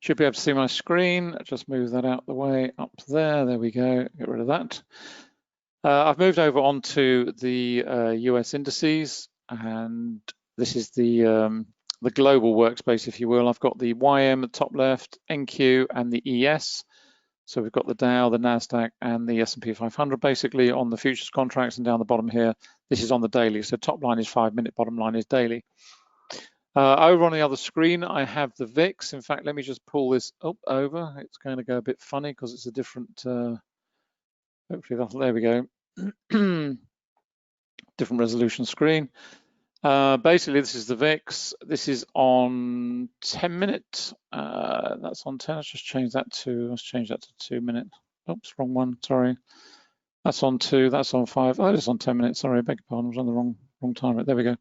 Should be able to see my screen. Just move that out the way up there. There we go. Get rid of that. I've moved over onto the US indices, and this is the global workspace, if you will. I've got the YM at the top left, NQ, and the ES. So we've got the Dow, the NASDAQ, and the S&P 500 basically on the futures contracts, and down the bottom here, this is on the daily. So top line is 5 minute, bottom line is daily. Over on the other screen, I have the VIX. In fact, let me just pull this up over. It's going to go a bit funny because it's a different, hopefully there we go. Different resolution screen. Basically, this is the VIX. This is on 10 minutes. That's on 10. Let's just change that to, let's change that to 2 minutes. Oops, wrong one, sorry. That's on 2, that's on 5. Oh, it's on 10 minutes, sorry, I beg your pardon, I was on the wrong time. There we go.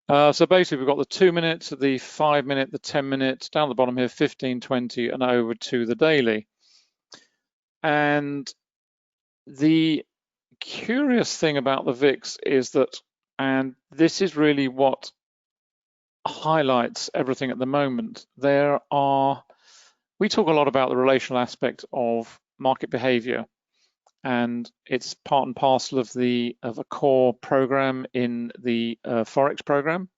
So basically, we've got the 2 minutes, the 5 minute, the 10 minutes, down the bottom here, 15, 20, and over to the daily. And the curious thing about the VIX is that, and this is really what highlights everything at the moment, we talk a lot about the relational aspect of market behavior, and it's part and parcel of a core program in the Forex program.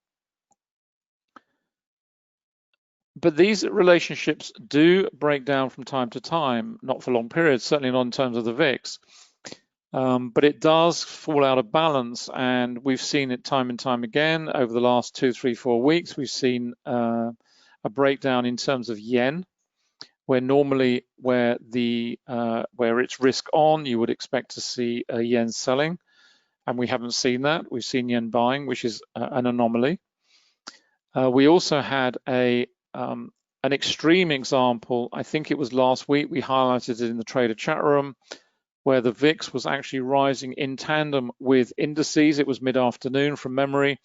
But these relationships do break down from time to time, not for long periods, certainly not in terms of the VIX. But it does fall out of balance, and we've seen it time and time again over the last 2, 3, 4 weeks. We've seen a breakdown in terms of yen, where normally where it's risk on, you would expect to see a yen selling, and we haven't seen that. We've seen yen buying, which is an anomaly. We also had an extreme example. I think it was last week. We highlighted it in the trader chat room, where the VIX was actually rising in tandem with indices. It was mid-afternoon from memory,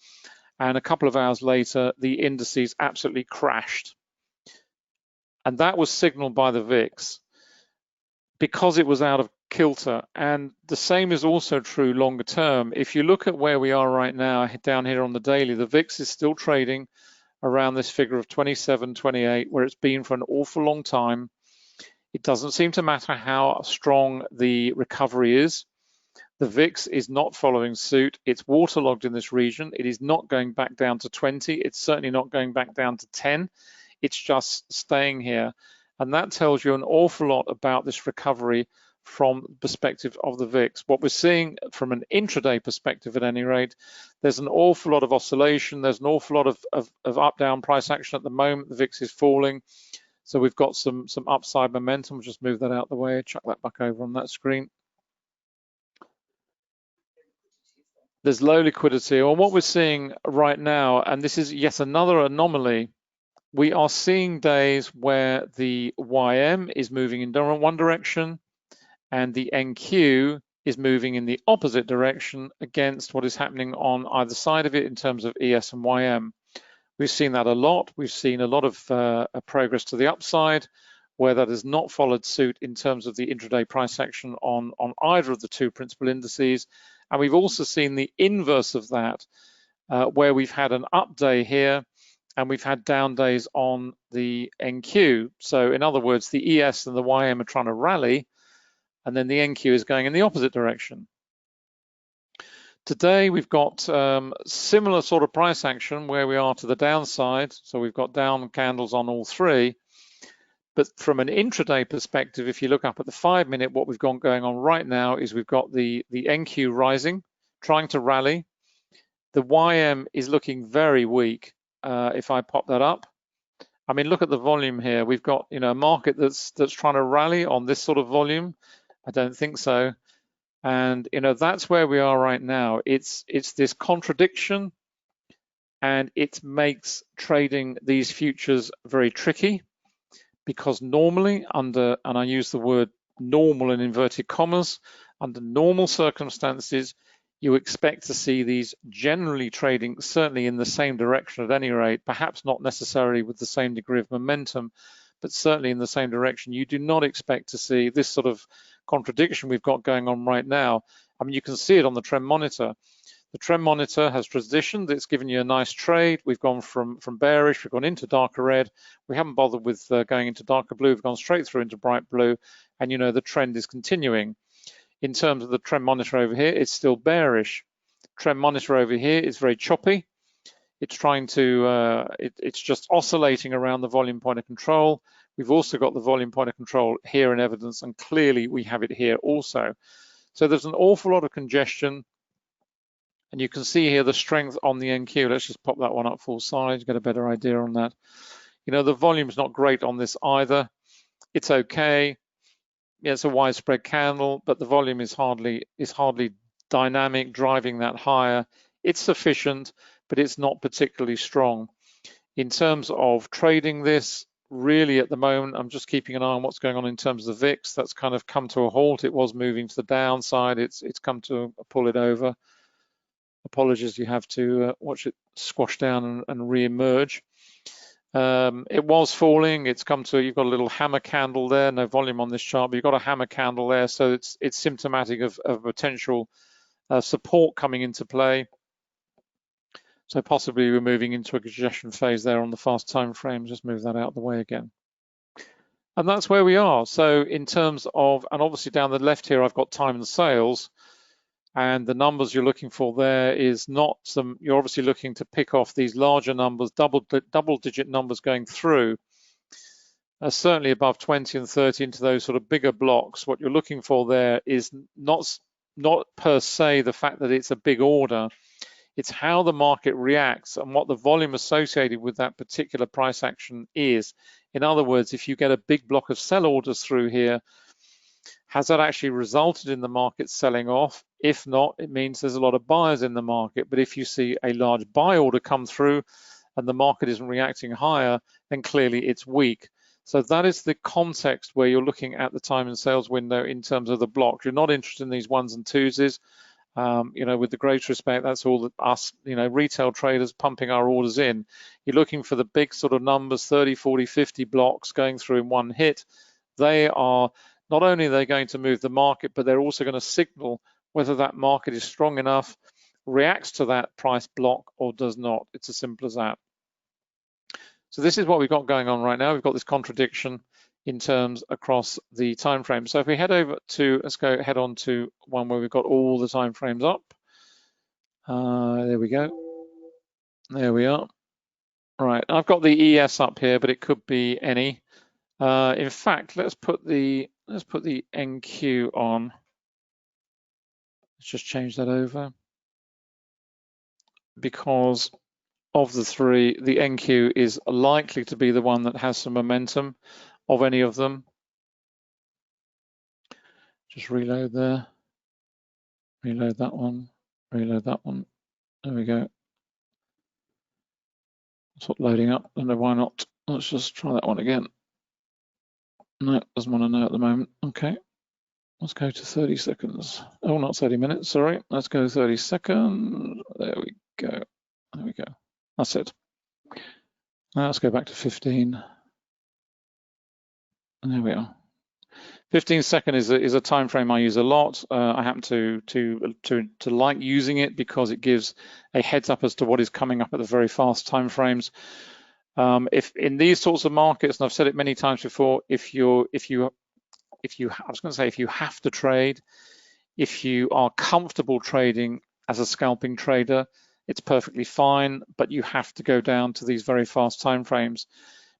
and a couple of hours later, the indices absolutely crashed. And that was signaled by the VIX because it was out of kilter. And the same is also true longer term. If you look at where we are right now, down here on the daily, the VIX is still trading around this figure of 27, 28, where it's been for an awful long time. It doesn't seem to matter how strong the recovery is. The VIX is not following suit. It's waterlogged in this region. It is not going back down to 20. It's certainly not going back down to 10. It's just staying here. And that tells you an awful lot about this recovery from the perspective of the VIX. What we're seeing from an intraday perspective, at any rate, there's an awful lot of oscillation. There's an awful lot of up-down price action at the moment. The VIX is falling. So we've got some upside momentum. We'll just move that out of the way, chuck that back over on that screen. There's low liquidity. Well, what we're seeing right now, and this is yet another anomaly, we are seeing days where the YM is moving in one direction and the NQ is moving in the opposite direction against what is happening on either side of it in terms of ES and YM. We've seen that a lot. We've seen a lot of progress to the upside where that has not followed suit in terms of the intraday price action on either of the two principal indices. And we've also seen the inverse of that, where we've had an up day here and we've had down days on the NQ. So in other words, the ES and the YM are trying to rally, and then the NQ is going in the opposite direction. Today, we've got similar sort of price action where we are to the downside. So we've got down candles on all three. But from an intraday perspective, if you look up at the 5 minute, what we've got going on right now is we've got the NQ rising, trying to rally. The YM is looking very weak. If I pop that up, I mean, look at the volume here. We've got, you know, a market that's trying to rally on this sort of volume. I don't think so. And, you know, that's where we are right now. It's this contradiction, and it makes trading these futures very tricky, because normally under, and I use the word normal in inverted commas, under normal circumstances, you expect to see these generally trading certainly in the same direction at any rate, perhaps not necessarily with the same degree of momentum, but certainly in the same direction. You do not expect to see this sort of contradiction we've got going on right now. I mean, you can see it on the trend monitor. The trend monitor has transitioned. It's given you a nice trade. We've gone from bearish, we've gone into darker red. We haven't bothered with going into darker blue. We've gone straight through into bright blue, and you know the trend is continuing. In terms of the trend monitor over here, it's still bearish. Trend monitor over here is very choppy. It's trying to, it's just oscillating around the volume point of control. We've also got the volume point of control here in evidence, and clearly we have it here also. So there's an awful lot of congestion, and you can see here the strength on the NQ. Let's just pop that one up full size, get a better idea on that. You know, the volume's not great on this either. It's okay. Yeah, it's a widespread candle, but the volume is hardly dynamic, driving that higher. It's sufficient, but it's not particularly strong. In terms of trading this, really at the moment, I'm just keeping an eye on what's going on in terms of the VIX. That's kind of come to a halt. It was moving to the downside. It's come to pull it over. Apologies, you have to watch it squash down and re-emerge. It was falling. It's come to, you've got a little hammer candle there. No volume on this chart, but you've got a hammer candle there. So it's symptomatic of potential support coming into play. So possibly we're moving into a congestion phase there on the fast time frame. Just move that out of the way again. And that's where we are. So in terms of, and obviously down the left here, I've got time and sales. And the numbers you're looking for there is not some, you're obviously looking to pick off these larger numbers, double-digit numbers going through, certainly above 20 and 30 into those sort of bigger blocks. What you're looking for there is not per se the fact that it's a big order, it's how the market reacts and what the volume associated with that particular price action is. In other words, if you get a big block of sell orders through here, has that actually resulted in the market selling off? If not, it means there's a lot of buyers in the market. But if you see a large buy order come through and the market isn't reacting higher, then clearly it's weak. So that is the context where you're looking at the time and sales window in terms of the blocks. You're not interested in these ones and twosies. You know, with the greatest respect, that's all that us, you know, retail traders pumping our orders in. You're looking for the big sort of numbers, 30, 40, 50 blocks going through in one hit. They are, not only are they going to move the market, but they're also going to signal whether that market is strong enough, reacts to that price block or does not. It's as simple as that. So this is what we've got going on right now. We've got this contradiction in terms across the time frame. So if we head over to, let's go head on to one where we've got all the time frames up. There we go. There we are. All right, I've got the ES up here, but it could be any. In fact, let's put the NQ on. Let's just change that over. Because of the three, the NQ is likely to be the one that has some momentum of any of them. Just reload there. Reload that one. Reload that one. There we go. It's not loading up. I don't know why not. Let's just try that one again. No, doesn't want to know at the moment. Okay. Let's go to 30 seconds. Oh, not 30 minutes, sorry. Let's go 30 seconds. There we go. There we go. That's it. Now let's go back to 15. And there we are. 15 seconds is a time frame I use a lot. I happen to like using it because it gives a heads up as to what is coming up at the very fast time frames. If in these sorts of markets, and I've said it many times before, if you have to trade, if you are comfortable trading as a scalping trader, it's perfectly fine, but you have to go down to these very fast time frames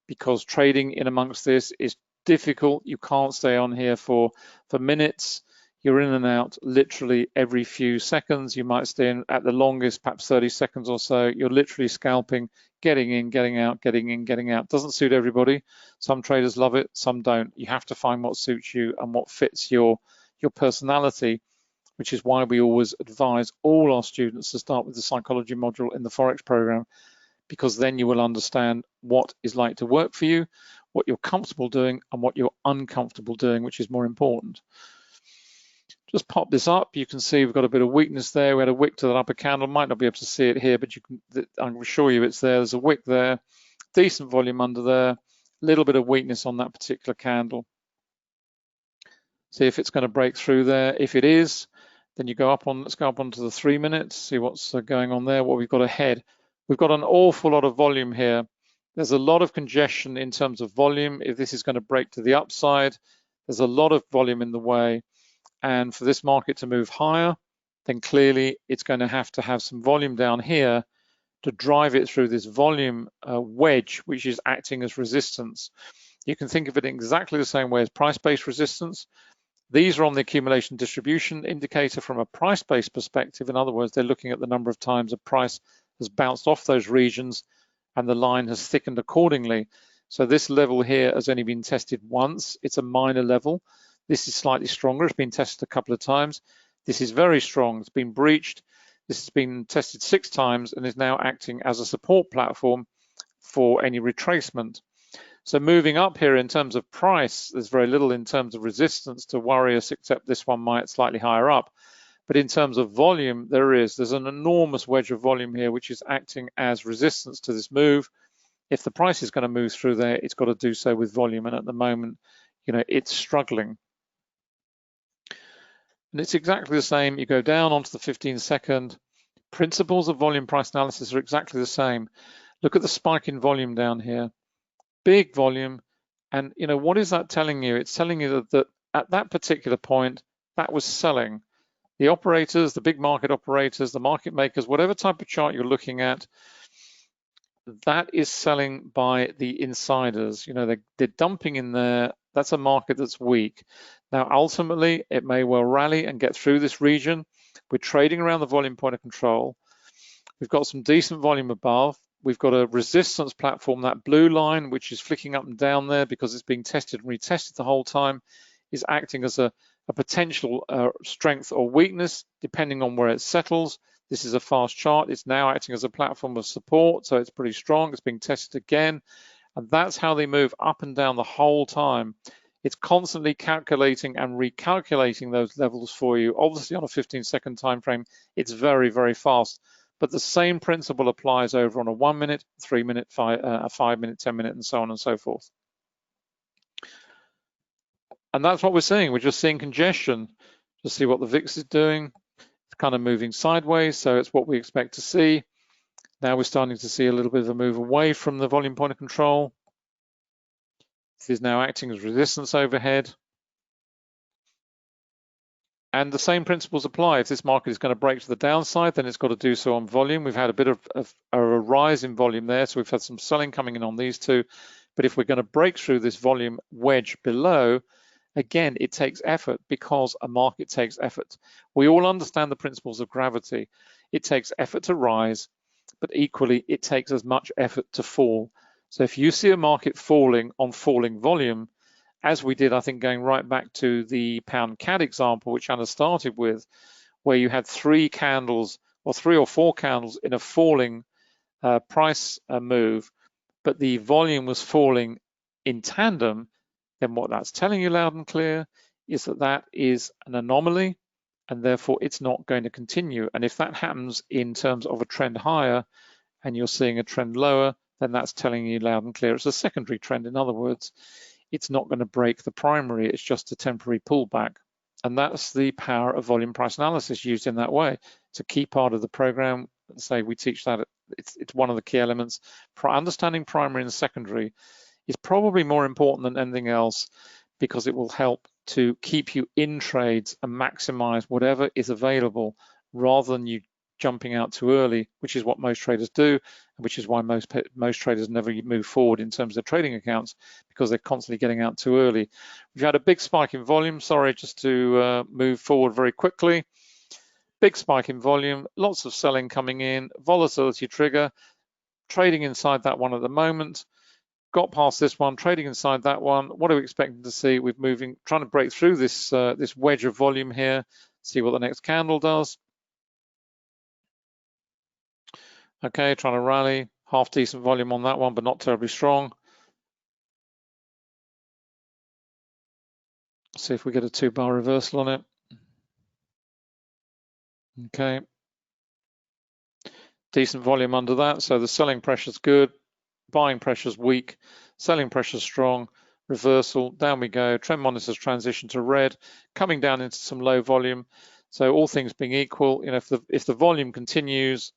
because trading in amongst this is difficult. You can't stay on here for minutes. You're in and out literally every few seconds. You might stay in at the longest, perhaps 30 seconds or so. You're literally scalping, getting in, getting out, getting in, getting out. Doesn't suit everybody. Some traders love it, some don't. You have to find what suits you and what fits your personality, which is why we always advise all our students to start with the psychology module in the Forex program, because then you will understand what is like to work for you, what you're comfortable doing, and what you're uncomfortable doing, which is more important. Just pop this up. You can see we've got a bit of weakness there. We had a wick to that upper candle. Might not be able to see it here, but you can. I'm assure you it's there. There's a wick there. Decent volume under there. A little bit of weakness on that particular candle. See if it's going to break through there. If it is, Then you go up on, let's go up onto the 3 minutes, see what's going on there, what we've got ahead. We've got an awful lot of volume here. There's a lot of congestion in terms of volume. If this is going to break to the upside, there's a lot of volume in the way. And for this market to move higher, then clearly it's going to have some volume down here to drive it through this volume wedge, which is acting as resistance. You can think of it in exactly the same way as price-based resistance. These are on the accumulation distribution indicator from a price-based perspective. In other words, they're looking at the number of times a price has bounced off those regions and the line has thickened accordingly. So this level here has only been tested once. It's a minor level. This is slightly stronger. It's been tested a couple of times. This is very strong. It's been breached. This has been tested 6 times and is now acting as a support platform for any retracement. So moving up here in terms of price, there's very little in terms of resistance to worry us, except this one might slightly higher up. But in terms of volume, there's an enormous wedge of volume here, which is acting as resistance to this move. If the price is going to move through there, it's got to do so with volume. And at the moment, it's struggling. And it's exactly the same. You go down onto the 15-second. Principles of volume price analysis are exactly the same. Look at the spike in volume down here. Big volume. And what is that telling you? It's telling you that at that particular point, that was selling. The operators, the big market operators, the market makers, whatever type of chart you're looking at, that is selling by the insiders. They're dumping in there. That's a market that's weak. Now, ultimately, it may well rally and get through this region. We're trading around the volume point of control. We've got some decent volume above. We've got a resistance platform, that blue line, which is flicking up and down there because it's being tested and retested the whole time, is acting as a potential strength or weakness, depending on where it settles. This is a fast chart. It's now acting as a platform of support, so it's pretty strong. It's being tested again. And that's how they move up and down the whole time. It's constantly calculating and recalculating those levels for you. Obviously, on a 15-second time frame, it's very, very fast. But the same principle applies over on a 1 minute, 3 minute, a 5 minute, 10 minute, and so on and so forth. And that's what we're seeing. We're just seeing congestion. Just see what the VIX is doing. It's kind of moving sideways, so it's what we expect to see. Now we're starting to see a little bit of a move away from the volume point of control. This is now acting as resistance overhead. And the same principles apply. If this market is going to break to the downside, then it's got to do so on volume. We've had a bit of a rise in volume there, so we've had some selling coming in on these two. But if we're going to break through this volume wedge below, again, it takes effort because a market takes effort. We all understand the principles of gravity. It takes effort to rise, but equally, it takes as much effort to fall. So if you see a market falling on falling volume, as we did, I think, going right back to the pound CAD example, which Anna started with, where you had 3 candles or 3 or 4 candles in a falling price move, but the volume was falling in tandem, then what that's telling you loud and clear is that that is an anomaly, and therefore it's not going to continue. And if that happens in terms of a trend higher and you're seeing a trend lower, then that's telling you loud and clear it's a secondary trend. In other words, it's not going to break the primary, it's just a temporary pullback. And that's the power of volume price analysis used in that way. It's a key part of the program. Say we teach that, it's one of the key elements. Understanding primary and secondary is probably more important than anything else because it will help to keep you in trades and maximize whatever is available rather than you jumping out too early, which is what most traders do, and which is why most traders never move forward in terms of their trading accounts because they're constantly getting out too early. We've had a big spike in volume. Sorry, just to move forward very quickly. Big spike in volume, lots of selling coming in, volatility trigger, trading inside that one at the moment. Got past this one, trading inside that one. What are we expecting to see? We're trying to break through this this wedge of volume here. See what the next candle does. Okay, trying to rally. Half decent volume on that one, but not terribly strong. See if we get a 2-bar reversal on it. Okay. Decent volume under that, so the selling pressure's good. Buying pressure's weak, selling pressure's strong, reversal, down we go. Trend monitors transition to red, coming down into some low volume. So all things being equal, if the volume continues,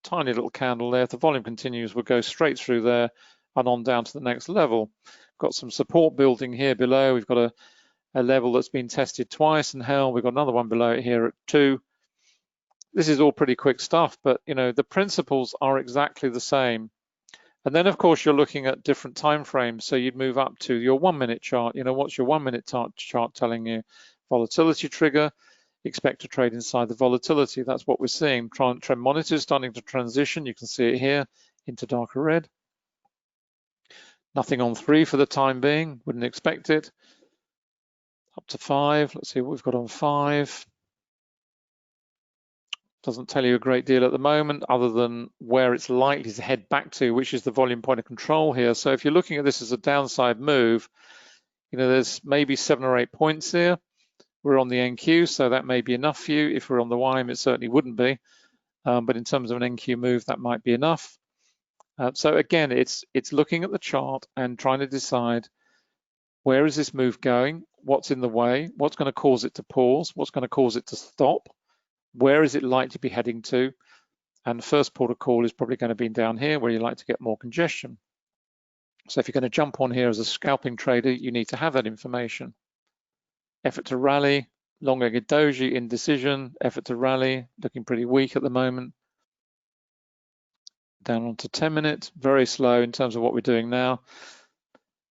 tiny little candle there, if the volume continues, we'll go straight through there and on down to the next level. Got some support building here below. We've got a level that's been tested twice and held. We've got another one below it here at 2. This is all pretty quick stuff, but the principles are exactly the same. And then, of course, you're looking at different time frames. So you'd move up to your 1 minute chart. What's your 1 minute chart telling you? Volatility trigger, expect to trade inside the volatility. That's what we're seeing. Trend monitor is starting to transition. You can see it here into darker red. Nothing on 3 for the time being. Wouldn't expect it. Up to 5. Let's see what we've got on 5. Doesn't tell you a great deal at the moment other than where it's likely to head back to, which is the volume point of control here. So if you're looking at this as a downside move, there's maybe 7 or 8 points here. We're on the NQ, so that may be enough for you. If we're on the YM, it certainly wouldn't be. But in terms of an NQ move, that might be enough. So again, it's looking at the chart and trying to decide, where is this move going? What's in the way? What's going to cause it to pause? What's going to cause it to stop? Where is it likely to be heading to? And the first port of call is probably going to be down here where you like to get more congestion. So if you're going to jump on here as a scalping trader, you need to have that information. Effort to rally, long-legged doji, indecision, effort to rally, looking pretty weak at the moment. Down onto 10 minutes, very slow in terms of what we're doing now.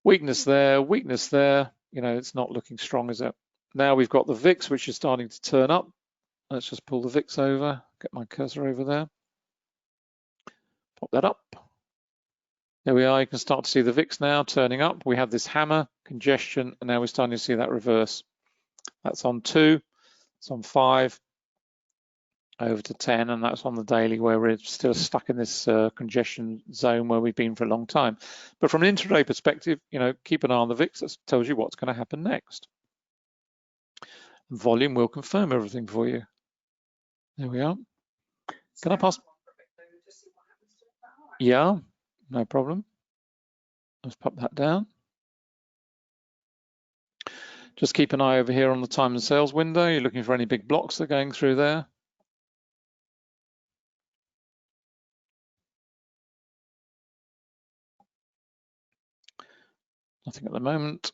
Weakness there, weakness there. It's not looking strong, is it? Now we've got the VIX, which is starting to turn up. Let's just pull the VIX over, get my cursor over there. Pop that up. There we are, you can start to see the VIX now turning up. We have this hammer, congestion, and now we're starting to see that reverse. That's on 2, it's on 5, over to 10, and that's on the daily where we're still stuck in this congestion zone where we've been for a long time. But from an intraday perspective, keep an eye on the VIX. That tells you what's going to happen next. Volume will confirm everything for you. There we are. Can I pass? Yeah, no problem. Let's pop that down. Just keep an eye over here on the time and sales window. You're looking for any big blocks that are going through there. Nothing at the moment.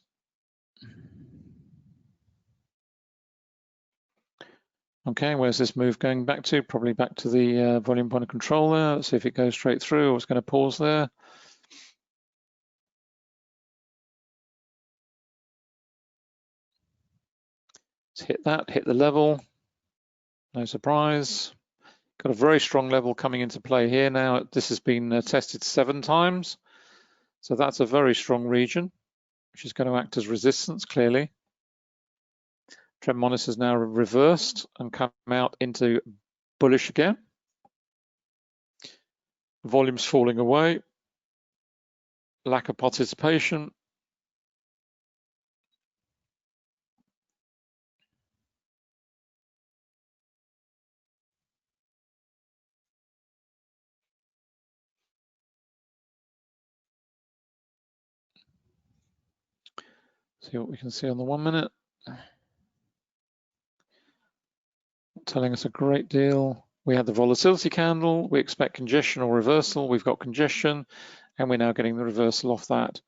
Okay, where's this move going back to? Probably back to the volume point of control there. Let's see if it goes straight through or it's going to pause there. Let's hit that, hit the level. No surprise. Got a very strong level coming into play here now. This has been tested 7 times. So that's a very strong region, which is going to act as resistance, clearly. Trend monitor is now reversed and come out into bullish again. Volume's falling away. Lack of participation. See what we can see on the 1 minute. Telling us a great deal. We had the volatility candle. We expect congestion or reversal. We've got congestion, and we're now getting the reversal off that.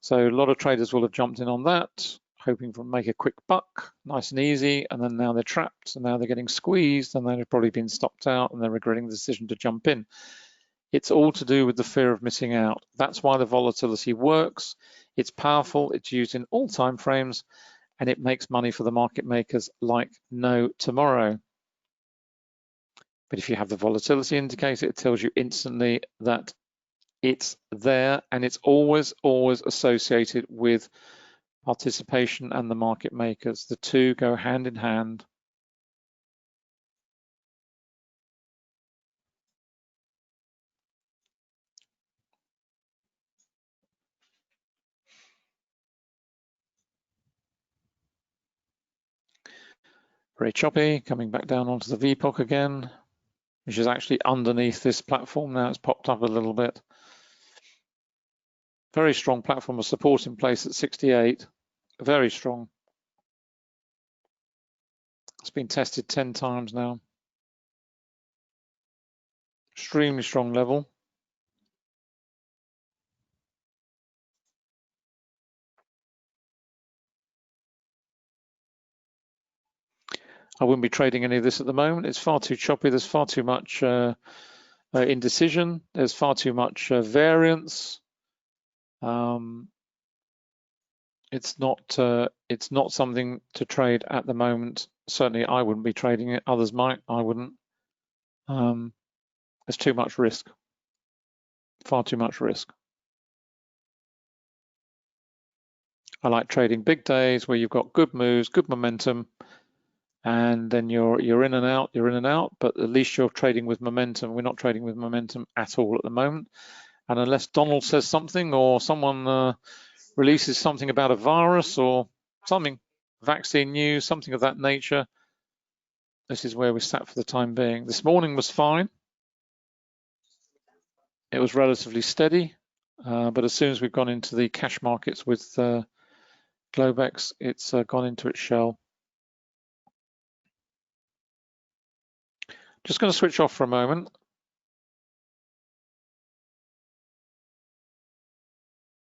So a lot of traders will have jumped in on that, hoping to make a quick buck, nice and easy, and then now they're trapped, and now they're getting squeezed, and they've probably been stopped out, and they're regretting the decision to jump in. It's all to do with the fear of missing out. That's why the volatility works. It's powerful, it's used in all time frames, and it makes money for the market makers like no tomorrow. But if you have the volatility indicator, it tells you instantly that it's there, and it's always associated with participation and the market makers. The two go hand in hand. Very choppy, coming back down onto the VPOC again, which is actually underneath this platform now. It's popped up a little bit. Very strong platform of support in place at 68. Very strong. It's been tested 10 times now. Extremely strong level. I wouldn't be trading any of this at the moment. It's far too choppy. There's far too much indecision. There's far too much variance. It's not something to trade at the moment. Certainly, I wouldn't be trading it. Others might. I wouldn't. There's too much risk. Far too much risk. I like trading big days where you've got good moves, good momentum, and then you're in and out, you're in and out, but at least you're trading with momentum. We're not trading with momentum at all at the moment. And unless Donald says something or someone releases something about a virus or something, vaccine news, something of that nature, this is where we're sat for the time being. This morning was fine. It was relatively steady, but as soon as we've gone into the cash markets with Globex, it's gone into its shell. Just going to switch off for a moment